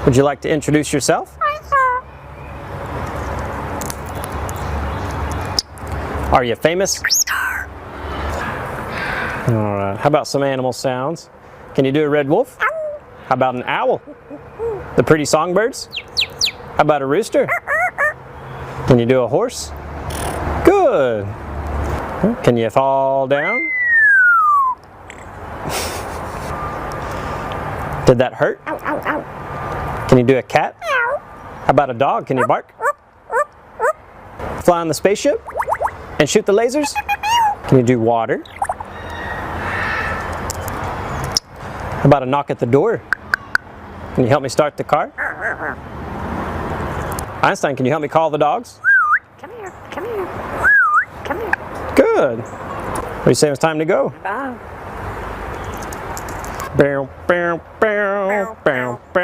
Would you like to introduce yourself? Are you famous? All right. How about some animal sounds? Can you do a red wolf? How about an owl? The pretty songbirds? How about a rooster? Can you do a horse? Good. Can you fall down? Did that hurt? Can you do a cat? How about a dog? Can you bark? Fly on the spaceship? And shoot the lasers? Can you do water? How about a knock at the door? Can you help me start the car? Einstein, can you help me call the dogs? Come here, come here, come here. Good. What do you say it's time to go? Bye. Bow, bow, bow, bow, bow.